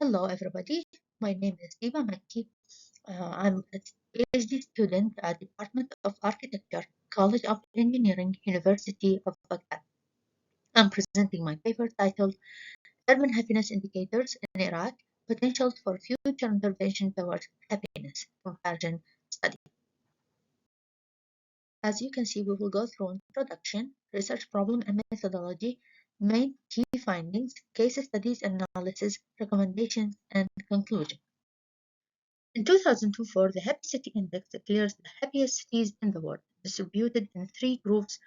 Hello, everybody. My name is Tiba Makki. I'm a PhD student at Department of Architecture, College of Engineering, University of Baghdad. I'm presenting my paper titled Urban Happiness Indicators in Iraq, Potentials for Future Intervention Towards Happiness, Comparison Study. As you can see, we will go through introduction, research problem and methodology, main key findings, case studies analysis, recommendations, and conclusion. In 2024, the Happy City Index declares the happiest cities in the world, distributed in three groups: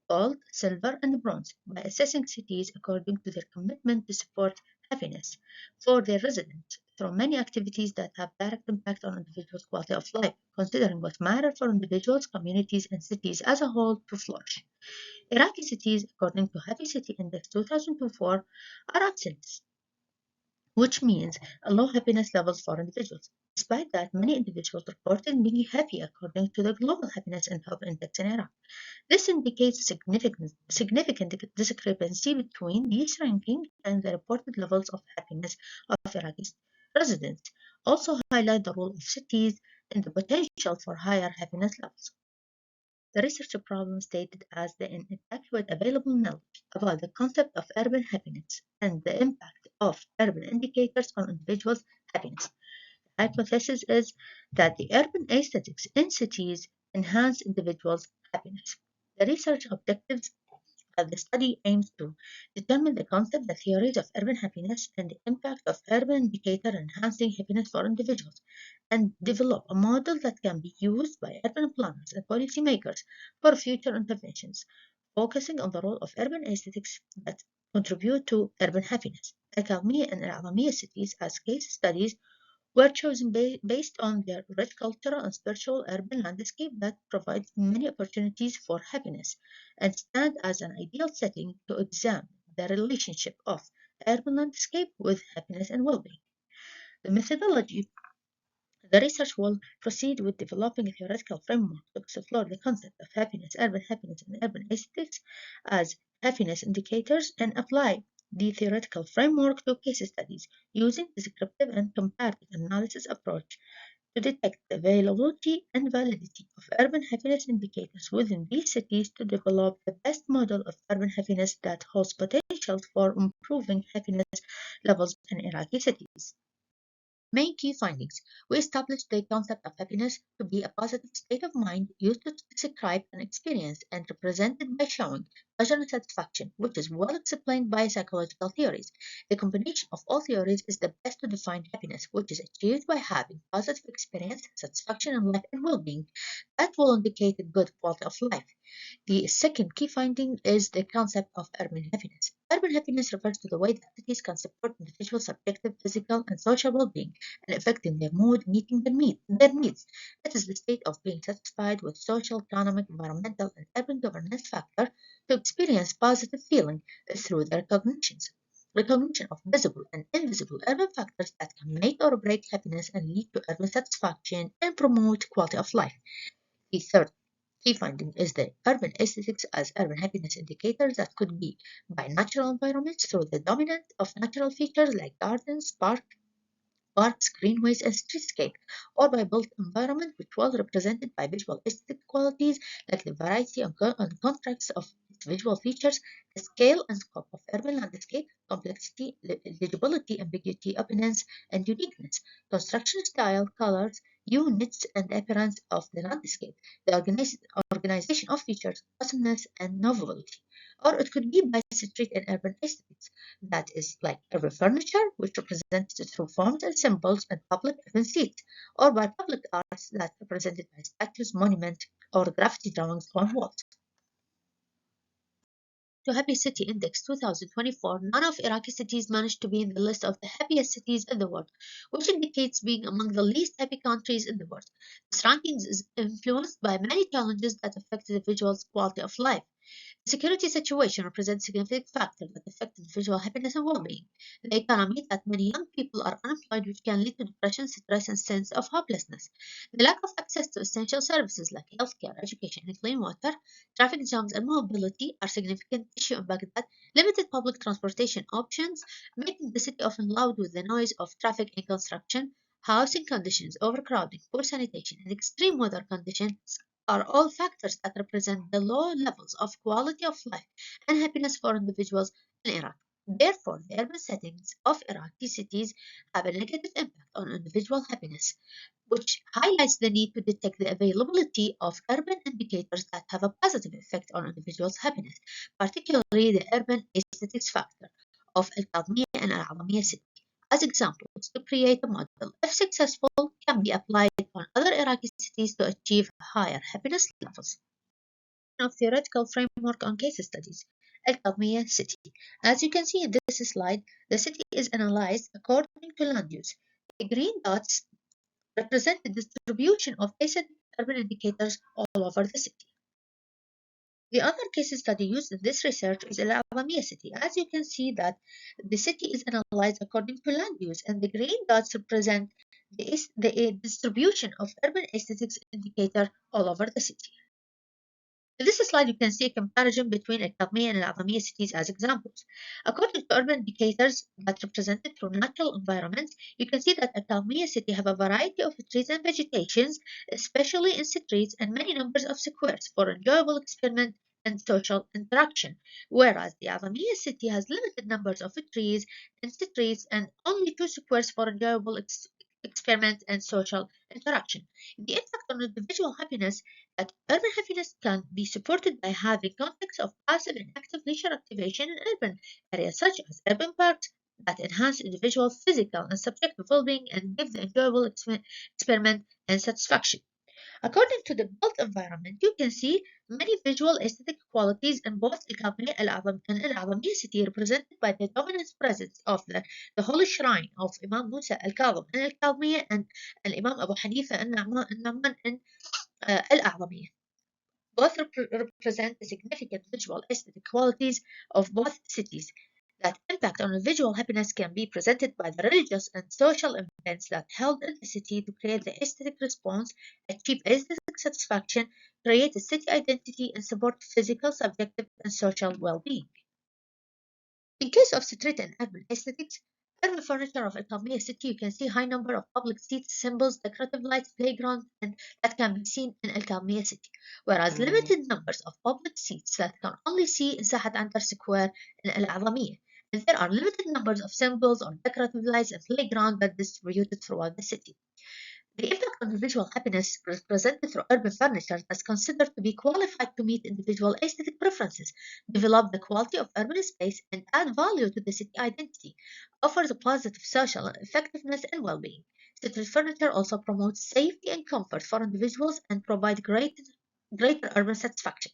gold, silver, and bronze, by assessing cities according to their commitment to support happiness for their residents through many activities that have direct impact on individuals' quality of life, considering what matters for individuals, communities, and cities as a whole to flourish. Iraqi cities, according to Happy City Index 2024, are absent, which means low happiness levels for individuals. Despite that, many individuals reported being happy according to the Global Happiness and Health Index in Iraq. This indicates significant discrepancy between these rankings and the reported levels of happiness of Iraqi residents. Also highlight the role of cities and the potential for higher happiness levels. The research problem stated as the inadequate available knowledge about the concept of urban happiness and the impact of urban indicators on individuals' happiness. The hypothesis is that the urban aesthetics in cities enhance individuals' happiness. The research objectives the study aims to determine the concept, the theories of urban happiness, and the impact of urban indicator enhancing happiness for individuals, and develop a model that can be used by urban planners and policymakers for future interventions, focusing on the role of urban aesthetics that contribute to urban happiness. Al-Kadhmiya and Al-Adhamiya cities as case studies were chosen based on their rich cultural and spiritual urban landscape that provides many opportunities for happiness and stand as an ideal setting to examine the relationship of urban landscape with happiness and well-being. The methodology, the research will proceed with developing a theoretical framework to explore the concept of happiness, and urban aesthetics as happiness indicators and apply the theoretical framework to case studies using descriptive and comparative analysis approach to detect the availability and validity of urban happiness indicators within these cities to develop the best model of urban happiness that holds potential for improving happiness levels in Iraqi cities. Main key findings. We established the concept of happiness to be a positive state of mind used to describe an experience and represented by showing pleasure and satisfaction, which is well explained by psychological theories. The combination of all theories is the best to define happiness, which is achieved by having positive experience, satisfaction in life, and well-being. That will indicate a good quality of life. The second key finding is the concept of urban happiness. Urban happiness refers to the way that cities can support individuals' subjective, physical, and social well-being and affecting their mood, meeting their needs. It is the state of being satisfied with social, economic, environmental, and urban governance factors to experience positive feeling through their cognitions. Recognition of visible and invisible urban factors that can make or break happiness and lead to urban satisfaction and promote quality of life. The third key finding is the urban aesthetics as urban happiness indicators that could be by natural environments through the dominance of natural features like gardens, parks, greenways, and streetscape, or by built environment which was represented by visual aesthetic qualities like the variety and contrast of its visual features, the scale and scope of urban landscape, complexity, legibility, ambiguity, openness, and uniqueness, construction style, colors, units, and appearance of the landscape, the organization of features, awesomeness, and novelty. Or it could be by street and urban aesthetics, that is like urban furniture, which represents through forms and symbols and public event seats, or by public arts that represented by statues, monuments, or graffiti drawings on walls. To Happy City Index 2024, none of Iraqi cities managed to be in the list of the happiest cities in the world, which indicates being among the least happy countries in the world. This ranking is influenced by many challenges that affect the individual's quality of life. The security situation represents significant factors that affect individual happiness and well-being. The economy, that many young people are unemployed, which can lead to depression, stress, and sense of hopelessness. The lack of access to essential services like healthcare, education, and clean water, traffic jams, and mobility are significant issues in Baghdad. Limited public transportation options, making the city often loud with the noise of traffic and construction. Housing conditions, overcrowding, poor sanitation, and extreme weather conditions are all factors that represent the low levels of quality of life and happiness for individuals in Iraq. Therefore, the urban settings of Iraqi cities have a negative impact on individual happiness, which highlights the need to detect the availability of urban indicators that have a positive effect on individuals' happiness, particularly the urban aesthetics factor of Al-Kadhmiya and Al-Adhamiya city. As examples, to create a model, if successful, can be applied on other Iraqi cities to achieve higher happiness levels. Of theoretical framework on case studies. Al-Kadhmiya city. As you can see in this slide, the city is analyzed according to land use. The green dots represent the distribution of basic urban indicators all over the city. The other case study used in this research is Al-Adhamiya city. As you can see that the city is analyzed according to land use, and the green dots represent the distribution of urban aesthetics indicator all over the city. In this slide, you can see a comparison between Al-Kadhmiya and Al-Adhamiya cities as examples. According to urban indicators that represented through natural environments, you can see that Al-Kadhmiya city have a variety of trees and vegetations, especially in streets, and many numbers of squares for enjoyable experiment and social interaction, whereas the Adhamiya city has limited numbers of trees and streets and only 2 squares for enjoyable experiment and social interaction. The impact on individual happiness, that urban happiness can be supported by having context of passive and active leisure activation in urban areas such as urban parks that enhance individual physical and subjective well-being and give the enjoyable experiment and satisfaction. According to the built environment, you can see many visual aesthetic qualities in both Al-Kadhmiya and Al-Adhamiya city, represented by the dominant presence of the holy shrine of Imam Musa al-Kadhim in Al-Kadhmiya and Imam Abu Hanifa al-Nu'man in Al-Adhamiya. Both represent the significant visual aesthetic qualities of both cities. That impact on visual happiness can be presented by the religious and social events that held in the city to create the aesthetic response, achieve aesthetic satisfaction, create a city identity, and support physical, subjective, and social well-being. In case of street and urban aesthetics, urban furniture of Al-Kadhmiya city, you can see high number of public seats, symbols, decorative lights, playgrounds, and that can be seen in Al-Kadhmiya city, whereas limited numbers of public seats that can only see in Sahat Antar Square in Al-Adhamiya. And there are limited numbers of symbols or decorative lights and playground that distributed throughout the city. The impact on individual happiness represented through urban furniture is considered to be qualified to meet individual aesthetic preferences, develop the quality of urban space, and add value to the city identity, offers a positive social effectiveness and well-being. City furniture also promotes safety and comfort for individuals and provide greater urban satisfaction.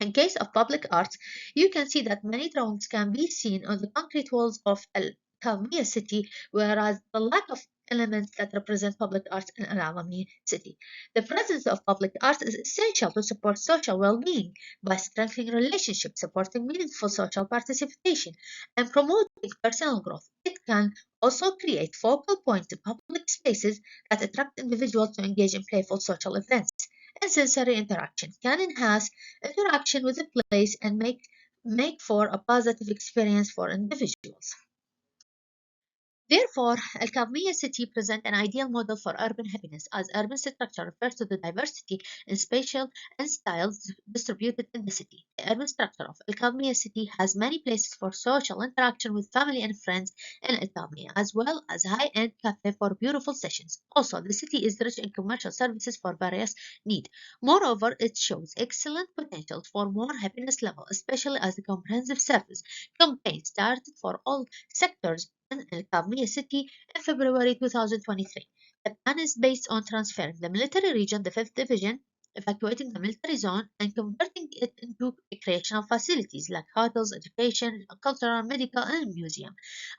In case of public arts, you can see that many drawings can be seen on the concrete walls of Al-Kadhmiya city, whereas the lack of elements that represent public arts in Al-Adhamiya city. The presence of public arts is essential to support social well-being by strengthening relationships, supporting meaningful social participation, and promoting personal growth. It can also create focal points in public spaces that attract individuals to engage in playful social events, and sensory interaction can enhance interaction with the place and make for a positive experience for individuals. Therefore, Al-Kadhmiya city present an ideal model for urban happiness, as urban structure refers to the diversity in spatial and styles distributed in the city. The urban structure of Al-Kadhmiya city has many places for social interaction with family and friends in Al-Kadhmiya, as well as high-end cafe for beautiful sessions. Also, the city is rich in commercial services for various needs. Moreover, it shows excellent potential for more happiness level, especially as the comprehensive service campaign started for all sectors in Al-Kadhmiya city in February 2023. The plan is based on transferring the military region, the 5th Division, evacuating the military zone, and converting it into recreational facilities like hotels, education, cultural, medical, and museum,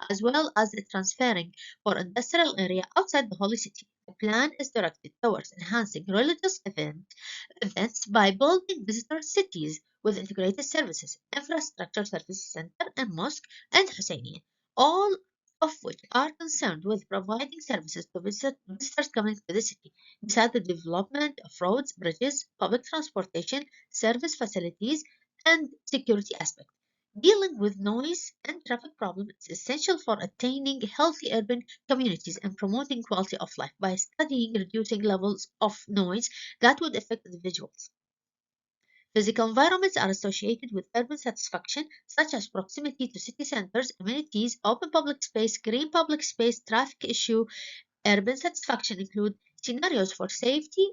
as well as the transferring for industrial area outside the holy city. The plan is directed towards enhancing religious events by building visitor cities with integrated services, infrastructure services center, and mosque and Husseiniya, all of which are concerned with providing services to visitors coming to the city, besides the development of roads, bridges, public transportation, service facilities, and security aspects. Dealing with noise and traffic problems is essential for attaining healthy urban communities and promoting quality of life by studying reducing levels of noise that would affect individuals. Physical environments are associated with urban satisfaction, such as proximity to city centers, amenities, open public space, green public space, traffic issue. Urban satisfaction include scenarios for safety,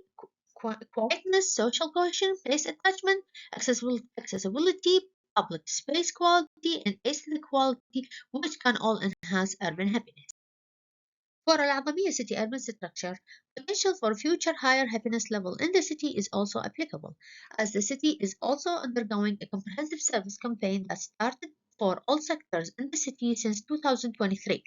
quietness, social cohesion, place attachment, accessibility, public space quality, and aesthetic quality, which can all enhance urban happiness. For Al-Adhamiya city urban structure, potential for future higher happiness level in the city is also applicable, as the city is also undergoing a comprehensive service campaign that started for all sectors in the city since 2023,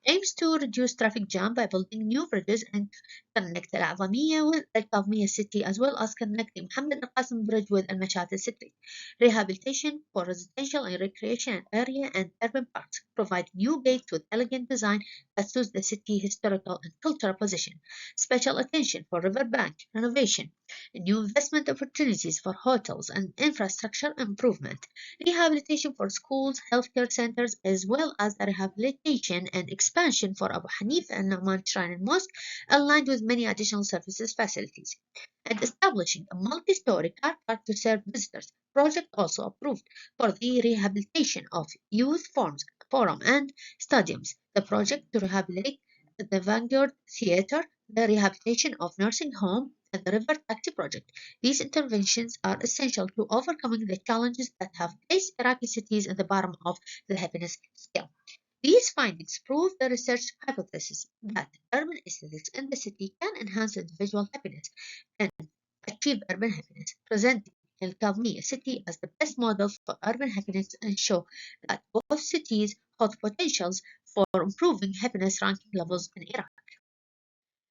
aims to reduce traffic jam by building new bridges and connect Al-Adhamiya with Al-Kadhmiya city, as well as connecting Mohammed Al-Qasim Bridge with Al-Mashatil city. Rehabilitation for residential and recreation area and urban parks provide new gates with elegant design that suits the city's historical and cultural position. Special attention for riverbank renovation, new investment opportunities for hotels and infrastructure improvement, rehabilitation for schools, healthcare centers, as well as the rehabilitation and expansion for Abu Hanif and Nauman Shrine and Mosque, aligned with many additional services facilities, and establishing a multi-story car park to serve visitors. Project also approved for the rehabilitation of youth forum and stadiums. The project to rehabilitate the Vanguard Theatre, the rehabilitation of nursing home, and the river taxi project. These interventions are essential to overcoming the challenges that have placed Iraqi cities at the bottom of the happiness scale. These findings prove the research hypothesis that urban aesthetics in the city can enhance individual happiness and achieve urban happiness, presenting Al-Kadhmiya city as the best model for urban happiness and show that both cities hold potentials for improving happiness ranking levels in Iraq.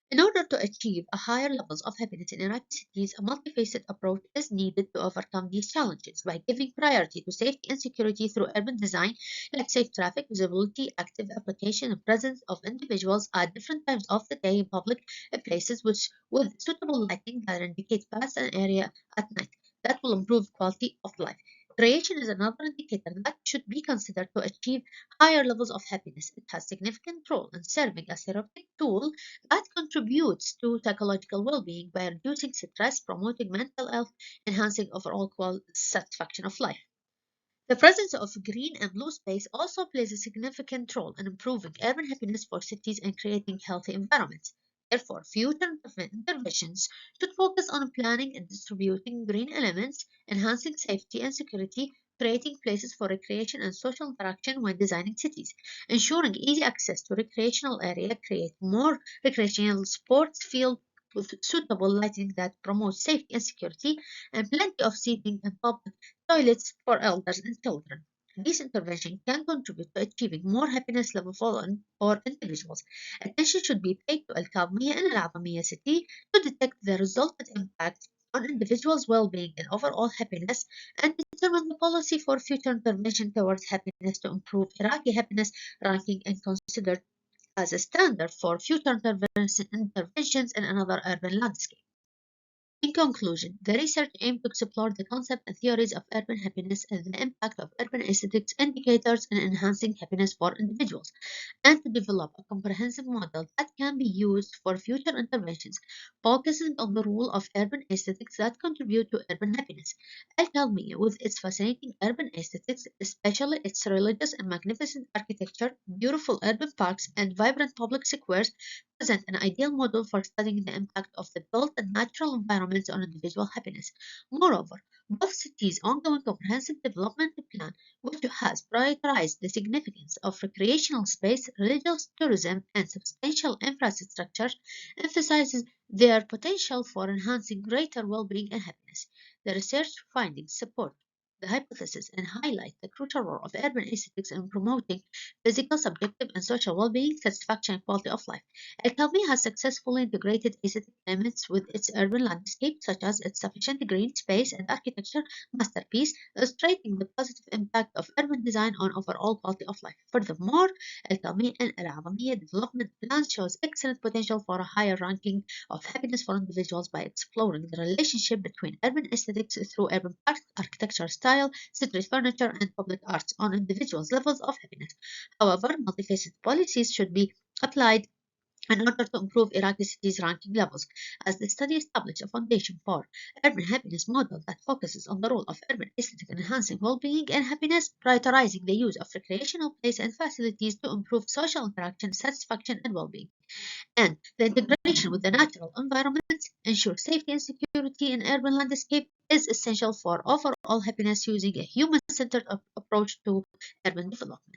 In order to achieve a higher levels of happiness in Iraqi cities, a multifaceted approach is needed to overcome these challenges by giving priority to safety and security through urban design, like safe traffic, visibility, active application, and presence of individuals at different times of the day in public places, which with suitable lighting that indicates paths and area at night. That will improve quality of life. Creation is another indicator that should be considered to achieve higher levels of happiness. It has significant role in serving as a therapeutic tool that contributes to psychological well-being by reducing stress, promoting mental health, enhancing overall satisfaction of life. The presence of green and blue space also plays a significant role in improving urban happiness for cities and creating healthy environments. Therefore, future interventions should focus on planning and distributing green elements, enhancing safety and security, creating places for recreation and social interaction when designing cities, ensuring easy access to recreational area, create more recreational sports fields with suitable lighting that promotes safety and security, and plenty of seating and public toilets for elders and children. This intervention can contribute to achieving more happiness level for individuals. Attention should be paid to Al-Kadhmiya and Al-Adhamiya city to detect the resultant impact on individuals' well-being and overall happiness and determine the policy for future intervention towards happiness to improve Iraqi happiness ranking and considered as a standard for future interventions in another urban landscape. In conclusion, the research aimed to explore the concept and theories of urban happiness and the impact of urban aesthetics indicators in enhancing happiness for individuals, and to develop a comprehensive model that can be used for future interventions, focusing on the role of urban aesthetics that contribute to urban happiness. Al-Kalmiya, with its fascinating urban aesthetics, especially its religious and magnificent architecture, beautiful urban parks, and vibrant public squares, present an ideal model for studying the impact of the built and natural environments on individual happiness. Moreover, both cities' ongoing comprehensive development plan, which has prioritized the significance of recreational space, religious tourism, and substantial infrastructure, emphasizes their potential for enhancing greater well-being and happiness. The research findings support the hypothesis and highlight the crucial role of urban aesthetics in promoting physical, subjective, and social well-being, satisfaction, and quality of life. Al-Kadhmiya has successfully integrated aesthetic elements with its urban landscape, such as its sufficient green space and architecture masterpiece, illustrating the positive impact of urban design on overall quality of life. Furthermore, Al-Kadhmiya and Al-Adhamiya development plan shows excellent potential for a higher ranking of happiness for individuals by exploring the relationship between urban aesthetics through urban architecture style, city furniture, and public arts on individuals' levels of happiness. However, multifaceted policies should be applied in order to improve Iraqi cities' ranking levels, as the study established a foundation for urban happiness model that focuses on the role of urban aesthetic in enhancing well-being and happiness, prioritizing the use of recreational places and facilities to improve social interaction, satisfaction, and well-being. And the integration with the natural environment ensure safety and security in urban landscape is essential for overall happiness using a human-centered approach to urban development.